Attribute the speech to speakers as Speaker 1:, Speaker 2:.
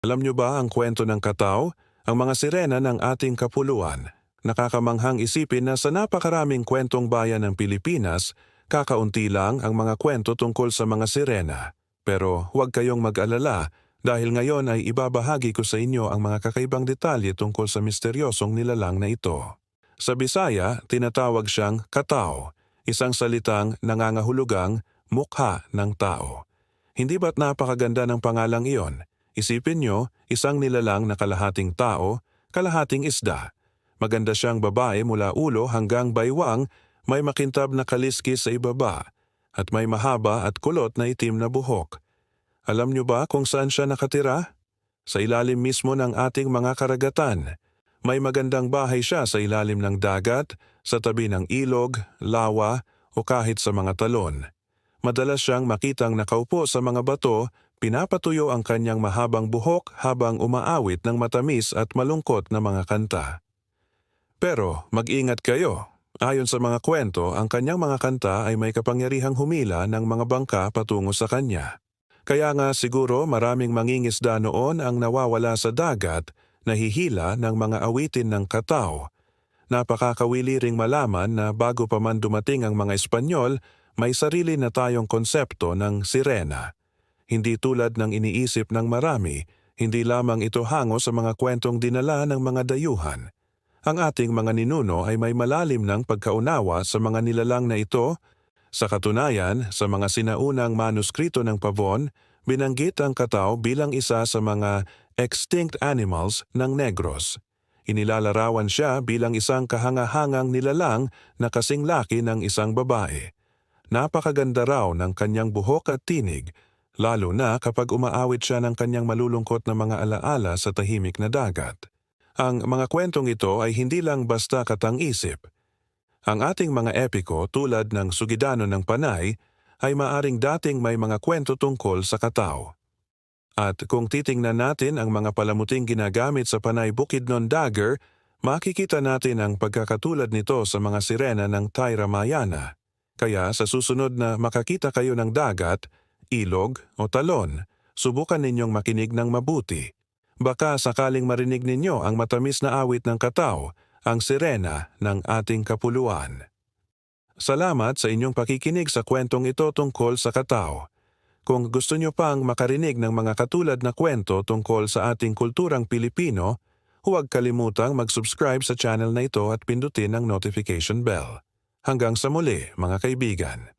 Speaker 1: Alam nyo ba ang kwento ng Kataw? Ang mga sirena ng ating kapuluan. Nakakamanghang isipin na sa napakaraming kwentong bayan ng Pilipinas, kakaunti lang ang mga kwento tungkol sa mga sirena. Pero huwag kayong mag-alala dahil ngayon ay ibabahagi ko sa inyo ang mga kakaibang detalye tungkol sa misteryosong nilalang na ito. Sa Bisaya, tinatawag siyang Kataw, isang salitang nangangahulugang mukha ng tao. Hindi ba't napakaganda ng pangalang iyon? Isipin nyo, isang nilalang na kalahating tao, kalahating isda. Maganda siyang babae mula ulo hanggang baywang, may makintab na kaliskis sa ibaba, at may mahaba at kulot na itim na buhok. Alam nyo ba kung saan siya nakatira? Sa ilalim mismo ng ating mga karagatan. May magandang bahay siya sa ilalim ng dagat, sa tabi ng ilog, lawa, o kahit sa mga talon. Madalas siyang makitang nakaupo sa mga bato, pinapatuyo ang kanyang mahabang buhok habang umaawit ng matamis at malungkot na mga kanta. Pero mag-ingat kayo. Ayon sa mga kwento, ang kanyang mga kanta ay may kapangyarihang humila ng mga bangka patungo sa kanya. Kaya nga siguro maraming mangingisda noon ang nawawala sa dagat, nahihila ng mga awitin ng Kataw. Napakakawili ring malaman na bago pa man dumating ang mga Espanyol, may sarili na tayong konsepto ng sirena. Hindi tulad ng iniisip ng marami, hindi lamang ito hango sa mga kwentong dinala ng mga dayuhan. Ang ating mga ninuno ay may malalim ng pagkaunawa sa mga nilalang na ito. Sa katunayan, sa mga sinaunang manuskrito ng Pavon, binanggit ang Kataw bilang isa sa mga extinct animals ng Negros. Inilalarawan siya bilang isang kahangahangang nilalang na kasing laki ng isang babae. Napakaganda raw ng kanyang buhok at tinig, lalo na kapag umaawit siya ng kanyang malulungkot na mga alaala sa tahimik na dagat. Ang mga kwentong ito ay hindi lang basta katang-isip. Ang ating mga epiko tulad ng Sugidano ng Panay ay maaring dating may mga kwento tungkol sa Kataw. At kung titingnan natin ang mga palamuting ginagamit sa Panay Bukidnon Dagger, makikita natin ang pagkakatulad nito sa mga sirena ng Tay Ramayana. Kaya sa susunod na makakita kayo ng dagat, ilog o talon, subukan ninyong makinig ng mabuti. Baka sakaling marinig ninyo ang matamis na awit ng Kataw, ang sirena ng ating kapuluan. Salamat sa inyong pakikinig sa kwentong ito tungkol sa Kataw. Kung gusto nyo pang makarinig ng mga katulad na kwento tungkol sa ating kulturang Pilipino, huwag kalimutang mag-subscribe sa channel na ito at pindutin ang notification bell. Hanggang sa muli, mga kaibigan.